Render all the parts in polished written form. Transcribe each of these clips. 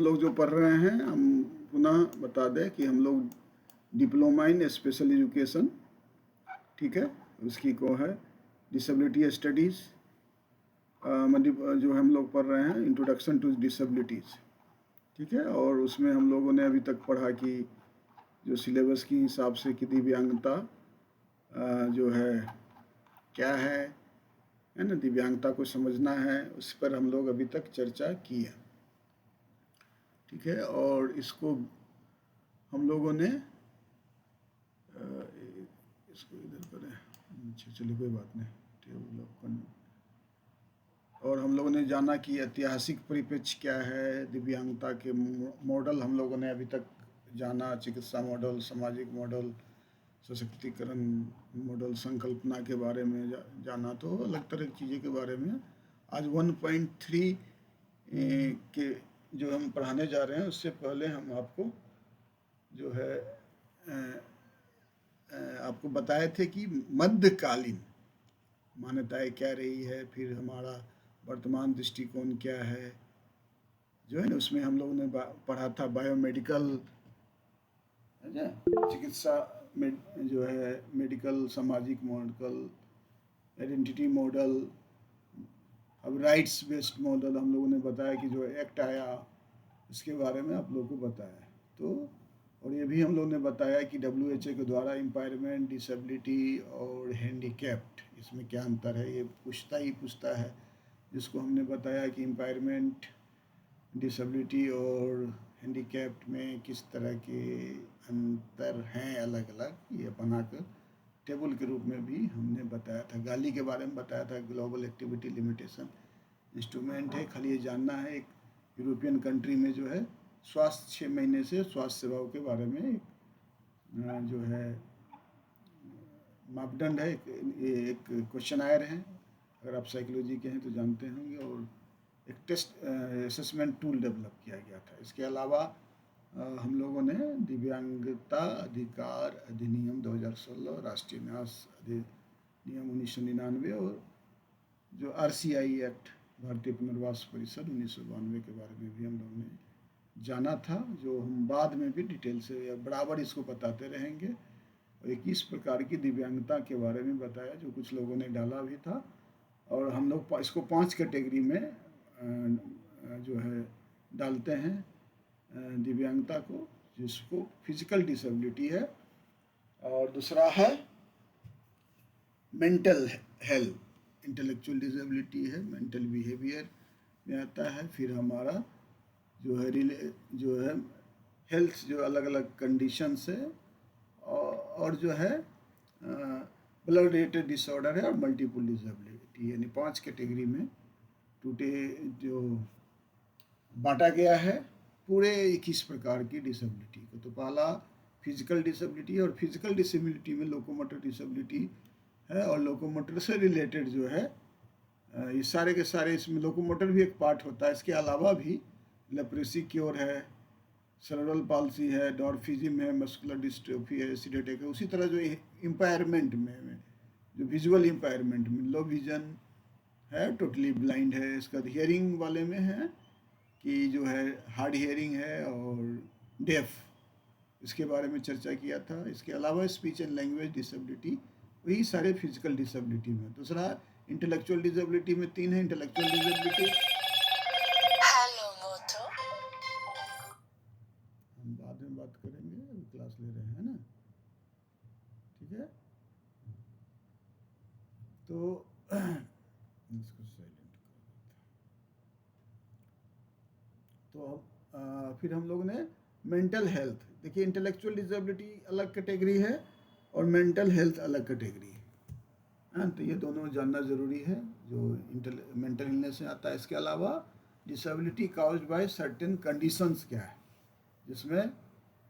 लोग जो पढ़ रहे हैं, हम पुनः बता दें कि हम लोग डिप्लोमा इन स्पेशल एजुकेशन, ठीक है, उसकी को है डिसेबिलिटी स्टडीज़, जो हम लोग पढ़ रहे हैं इंट्रोडक्शन टू डिसेबिलिटीज़, ठीक है। और उसमें हम लोगों ने अभी तक पढ़ा कि जो सिलेबस के हिसाब से कि दिव्यांगता जो है क्या है ना, दिव्यांगता को समझना है, उस पर हम लोग अभी तक चर्चा की है, ठीक है। और इसको हम लोगों ने इसको इधर करें, अच्छा चलिए कोई बात नहीं, टेबल ऑफ, और हम लोगों ने जाना कि ऐतिहासिक परिप्रेक्ष्य क्या है, दिव्यांगता के मॉडल हम लोगों ने अभी तक जाना, चिकित्सा मॉडल, सामाजिक मॉडल, सशक्तिकरण मॉडल, संकल्पना के बारे में जाना। तो अलग तरह की चीज़ें के बारे में आज 1.3 के जो हम पढ़ाने जा रहे हैं, उससे पहले हम आपको जो है आपको बताए थे कि मध्यकालीन मान्यताएं क्या रही है, फिर हमारा वर्तमान दृष्टिकोण क्या है, जो है ना, उसमें हम लोगों ने पढ़ा था बायोमेडिकल, चिकित्सा में जो है मेडिकल, सामाजिक मॉडल, आइडेंटिटी मॉडल, अब राइट्स बेस्ड मॉडल हम लोगों ने बताया कि जो एक्ट आया इसके बारे में आप लोगों को बताया। तो और ये भी हम लोगों ने बताया कि WHO के द्वारा एम्पायरमेंट, डिसेबिलिटी और हैंडीकैप्ड, इसमें क्या अंतर है, ये पूछता है, जिसको हमने बताया कि एम्पायरमेंट, डिसेबिलिटी और हैंडीकैप्ड में किस तरह के अंतर हैं अलग अलग, ये बनाकर टेबल के रूप में भी हमने बताया था। गाली के बारे में बताया था, ग्लोबल एक्टिविटी लिमिटेशन इंस्ट्रूमेंट है। खाली ये जानना है, एक यूरोपियन कंट्री में जो है स्वास्थ्य 6 महीने से स्वास्थ्य सेवाओं के बारे में जो है मापदंड है, एक क्वेश्चन आयर है, अगर आप साइकोलॉजी के हैं तो जानते होंगे, और एक टेस्ट असेसमेंट टूल डेवलप किया गया था। इसके अलावा हम लोगों ने दिव्यांगता अधिकार अधिनियम 2016, राष्ट्रीय न्यास अधिनियम 1999 और जो RCI एक्ट, भारतीय पुनर्वास परिषद 1992 के बारे में भी हम लोगों ने जाना था, जो हम बाद में भी डिटेल से बराबर इसको बताते रहेंगे। और 21 प्रकार की दिव्यांगता के बारे में बताया, जो कुछ लोगों ने डाला भी था, और हम लोग इसको 5 कैटेगरी में जो है डालते हैं दिव्यांगता को, जिसको फिजिकल डिसेबिलिटी है, और दूसरा है मेंटल हेल्थ, इंटेलेक्चुअल डिसेबिलिटी है, मेंटल बिहेवियर में आता है, फिर हमारा जो है हेल्थ, जो अलग अलग कंडीशंस है, और जो है ब्लड रिलेटेड डिसऑर्डर है, और मल्टीपल डिसेबिलिटी, यानी 5 कैटेगरी में जो बांटा गया है पूरे 21 प्रकार की डिसेबिलिटी को। तो पहला फिजिकल डिसेबिलिटी, और फिजिकल डिसेबिलिटी में लोकोमोटर डिसेबिलिटी है, और लोकोमोटर से रिलेटेड जो है ये सारे के सारे, इसमें लोकोमोटर भी एक पार्ट होता है। इसके अलावा भी लेप्रेसी क्योर है, सेरेब्रल पाल्सी है, डॉर्फिज्म है, मस्कुलर डिस्ट्रोफी है, एसिडेटिक है। उसी तरह जो इम्पायरमेंट में जो विजुअल इम्पायरमेंट में लो विजन है, टोटली ब्लाइंड है। इसका हियरिंग वाले में है कि जो है हार्ड हियरिंग है और डेफ, इसके बारे में चर्चा किया था। इसके अलावा स्पीच एंड लैंग्वेज डिसेबिलिटी, वही सारे फिजिकल डिसेबिलिटी में। दूसरा इंटेलेक्चुअल डिसेबिलिटी में 3 है इंटेलेक्चुअल डिसेबिलिटी, हम बाद में बात करेंगे, अभी क्लास ले रहे हैं ना, ठीक है। तो इसको साइलेंट कर देते हैं। तो फिर हम लोग ने मेंटल हेल्थ, देखिए इंटेलेक्चुअल डिसेबिलिटी अलग कैटेगरी है और मेंटल हेल्थ अलग कैटेगरी है, तो ये दोनों जानना ज़रूरी है, जो मेंटल इलनेस से आता है। इसके अलावा disability caused by certain conditions क्या है, जिसमें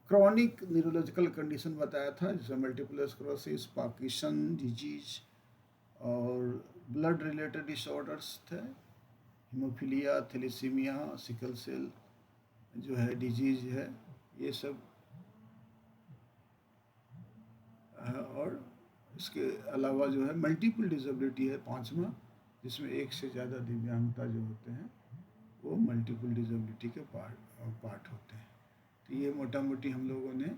क्रॉनिक न्यूरोलॉजिकल कंडीशन बताया था, जिसमें मल्टीपल स्क्लेरोसिस, पार्किंसन डिजीज और ब्लड रिलेटेड डिसऑर्डर्स थे, हीमोफीलिया, थैलेसीमिया, सिकल सेल जो है डिजीज है, ये सब। और इसके अलावा जो है मल्टीपल डिसेबिलिटी है 5वां, जिसमें एक से ज़्यादा दिव्यांगता जो होते हैं वो मल्टीपल डिसेबिलिटी के पार्ट होते हैं। तो ये मोटा मोटी हम लोगों ने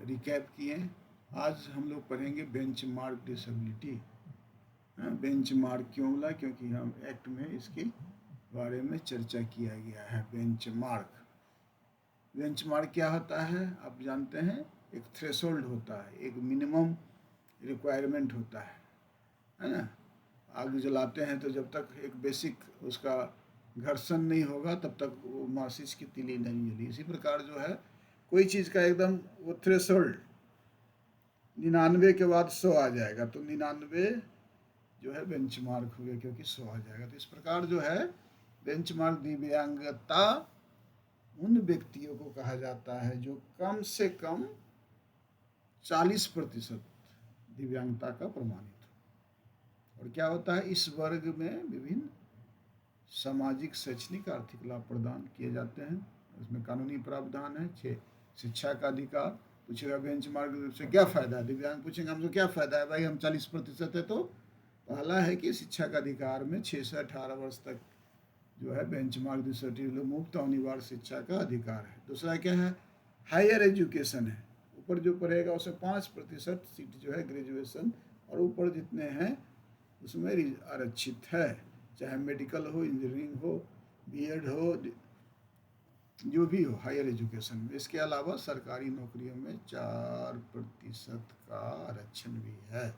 रिकैप किए। आज हम लोग पढ़ेंगे बेंचमार्क डिसेबिलिटी। बेंचमार्क क्यों बोला? क्योंकि हम एक्ट में इसके बारे में चर्चा किया गया है। बेंचमार्क क्या होता है? आप जानते हैं, एक थ्रेशोल्ड होता है, एक मिनिमम रिक्वायरमेंट होता है ना। आग जलाते हैं तो जब तक एक बेसिक उसका घर्षण नहीं होगा तब तक वो माचिस की तीली नहीं जली। इसी प्रकार जो है कोई चीज़ का एकदम वो थ्रेशोल्ड 99 के बाद 100 आ जाएगा तो 99 जो है बेंचमार्क हो गया, क्योंकि 100 आ जाएगा। तो इस प्रकार जो है बेंचमार्क दिव्यांगता उन व्यक्तियों को कहा जाता है जो कम से कम 40% दिव्यांगता का प्रमाणित हो। और क्या होता है, इस वर्ग में विभिन्न सामाजिक, शैक्षणिक, आर्थिक लाभ प्रदान किए जाते हैं। इसमें कानूनी प्रावधान है। 6 शिक्षा का अधिकार। पूछेगा बेंचमार्क से क्या फ़ायदा है? दिव्यांग पूछेंगे हमसे क्या फ़ायदा है भाई, हम 40% है। तो पहला है कि शिक्षा का अधिकार में 6 से 18 वर्ष तक जो है बेंचमार्क डिसेबिलिटी मुफ्त और अनिवार्य शिक्षा का अधिकार है। दूसरा क्या है? हायर एजुकेशन है। ऊपर जो पढ़ेगा उसमें 5% सीट जो है ग्रेजुएशन और ऊपर जितने हैं उसमें आरक्षित है, चाहे मेडिकल हो, इंजीनियरिंग हो, बीएड हो, जो भी हो हायर एजुकेशन में। इसके अलावा सरकारी नौकरियों में 4% का आरक्षण भी है।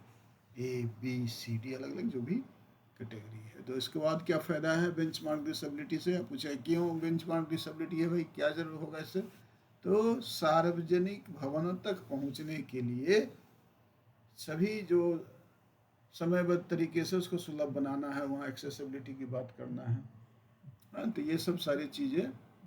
ABCD अलग अलग जो भी कैटेगरी है। तो इसके बाद क्या फ़ायदा है बेंचमार्क डिसेबिलिटी से? पूछा क्यों बेंचमार्क डिसेबिलिटी है भाई, क्या जरूर होगा इससे? तो सार्वजनिक भवनों तक पहुंचने के लिए सभी जो समयबद्ध तरीके से उसको सुलभ बनाना है, वहाँ एक्सेसिबिलिटी की बात करना है। तो ये सब सारी चीज़ें